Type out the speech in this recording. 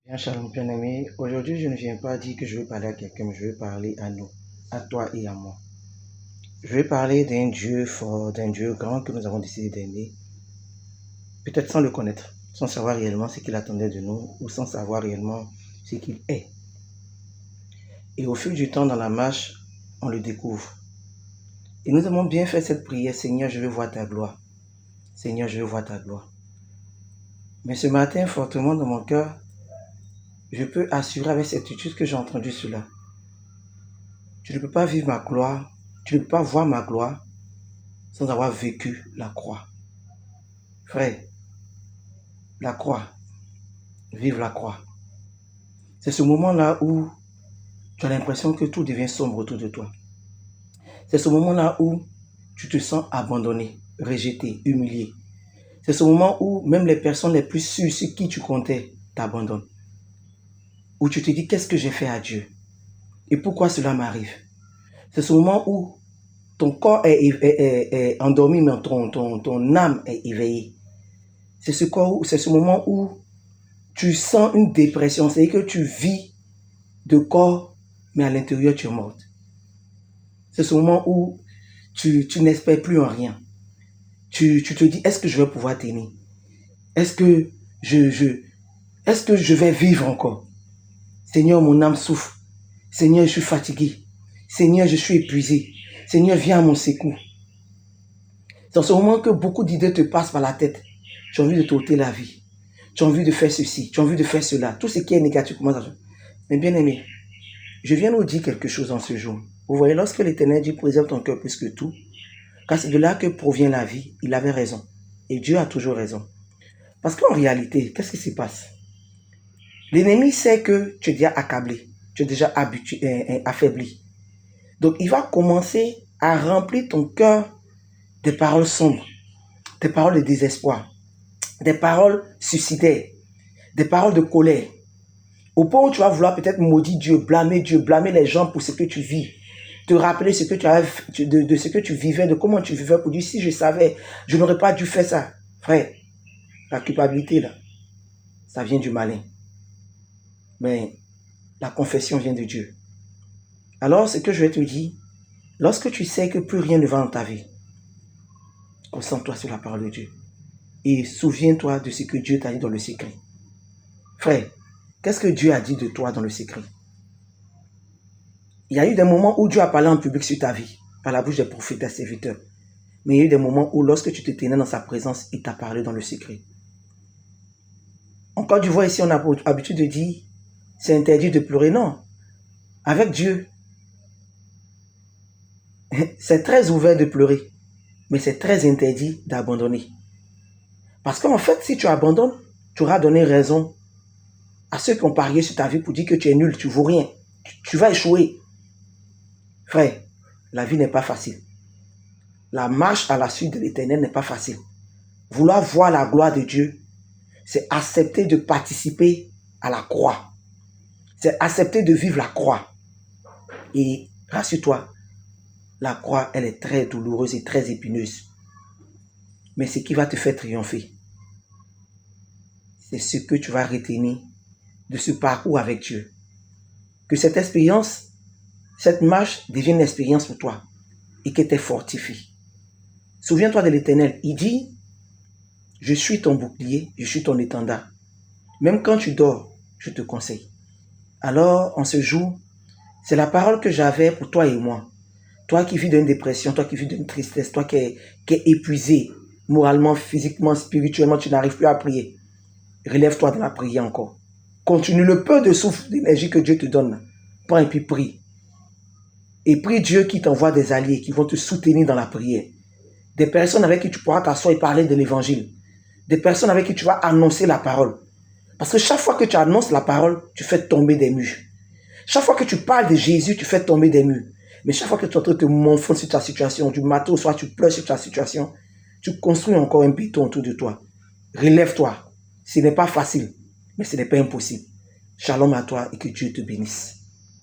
Bien, shalom, bien-aimé. Aujourd'hui, je ne viens pas dire que je vais parler à quelqu'un, mais je vais parler à nous, à toi et à moi. Je vais parler d'un Dieu fort, d'un Dieu grand que nous avons décidé d'aimer, peut-être sans le connaître, sans savoir réellement ce qu'il attendait de nous, ou sans savoir réellement ce qu'il est. Et au fil du temps, dans la marche, on le découvre. Et nous avons bien fait cette prière, Seigneur, je veux voir ta gloire. Seigneur, je veux voir ta gloire. Mais ce matin, fortement dans mon cœur, je peux assurer avec certitude que j'ai entendu cela. Tu ne peux pas vivre ma gloire, tu ne peux pas voir ma gloire sans avoir vécu la croix. Frère, la croix, vive la croix. C'est ce moment-là où tu as l'impression que tout devient sombre autour de toi. C'est ce moment-là où tu te sens abandonné, rejeté, humilié. C'est ce moment où même les personnes les plus sûres sur qui tu comptais t'abandonnent. Où tu te dis, qu'est-ce que j'ai fait à Dieu? Et pourquoi cela m'arrive? C'est ce moment où ton corps est endormi, mais ton âme est éveillée. C'est ce moment où tu sens une dépression, c'est-à-dire que tu vis de corps, mais à l'intérieur, tu es morte. C'est ce moment où tu n'espères plus en rien. Tu te dis, est-ce que je vais pouvoir tenir? Est-ce que je vais vivre encore? Seigneur, mon âme souffre. Seigneur, je suis fatigué. Seigneur, je suis épuisé. Seigneur, viens à mon secours. C'est en ce moment que beaucoup d'idées te passent par la tête. Tu as envie de t'ôter la vie. Tu as envie de faire ceci. Tu as envie de faire cela. Tout ce qui est négatif commence à faire. Mais bien aimé, je viens nous dire quelque chose en ce jour. Vous voyez, lorsque l'Éternel dit préserve ton cœur plus que tout, car c'est de là que provient la vie, il avait raison. Et Dieu a toujours raison. Parce qu'en réalité, qu'est-ce qui se passe? L'ennemi sait que tu es déjà accablé, tu es déjà affaibli. Donc il va commencer à remplir ton cœur des paroles sombres, des paroles de désespoir, des paroles suicidaires, des paroles de colère. Au point où tu vas vouloir peut-être maudire Dieu, blâmer les gens pour ce que tu vis. Te rappeler ce que de ce que tu vivais, de comment tu vivais pour dire, si je savais, je n'aurais pas dû faire ça. Frère, la culpabilité, là, ça vient du malin. Mais la confession vient de Dieu. Alors, ce que je vais te dire, lorsque tu sais que plus rien ne va dans ta vie, concentre-toi sur la parole de Dieu. Et souviens-toi de ce que Dieu t'a dit dans le secret. Frère, qu'est-ce que Dieu a dit de toi dans le secret? Il y a eu des moments où Dieu a parlé en public sur ta vie, par la bouche des prophètes, des serviteurs. Mais il y a eu des moments où, lorsque tu te tenais dans sa présence, il t'a parlé dans le secret. En Côte d'Ivoire, ici, on a l'habitude de dire, c'est interdit de pleurer. Non. Avec Dieu, c'est très ouvert de pleurer, mais c'est très interdit d'abandonner. Parce qu'en fait, si tu abandonnes, tu auras donné raison à ceux qui ont parié sur ta vie pour dire que tu es nul, tu ne vaux rien, tu vas échouer. Frère, la vie n'est pas facile. La marche à la suite de l'Éternel n'est pas facile. Vouloir voir la gloire de Dieu, c'est accepter de participer à la croix. C'est accepter de vivre la croix. Et rassure-toi, la croix, elle est très douloureuse et très épineuse. Mais ce qui va te faire triompher, c'est ce que tu vas retenir de ce parcours avec Dieu. Que cette expérience, cette marche devienne une expérience pour toi et qu'elle te fortifie. Souviens-toi de l'Éternel. Il dit, je suis ton bouclier, je suis ton étendard. Même quand tu dors, je te conseille. Alors, en ce jour, c'est la parole que j'avais pour toi et moi. Toi qui vis d'une dépression, toi qui vis d'une tristesse, toi qui es épuisé, moralement, physiquement, spirituellement, tu n'arrives plus à prier. Relève-toi dans la prière encore. Continue le peu de souffle, d'énergie que Dieu te donne. Prends et puis prie. Et prie Dieu qui t'envoie des alliés qui vont te soutenir dans la prière. Des personnes avec qui tu pourras t'asseoir et parler de l'évangile. Des personnes avec qui tu vas annoncer la parole. Parce que chaque fois que tu annonces la parole, tu fais tomber des murs. Chaque fois que tu parles de Jésus, tu fais tomber des murs. Mais chaque fois que tu es en train de te morfondre sur ta situation, du matin au soir, tu pleures sur ta situation, tu construis encore un béton autour de toi. Relève-toi. Ce n'est pas facile, mais ce n'est pas impossible. Shalom à toi et que Dieu te bénisse.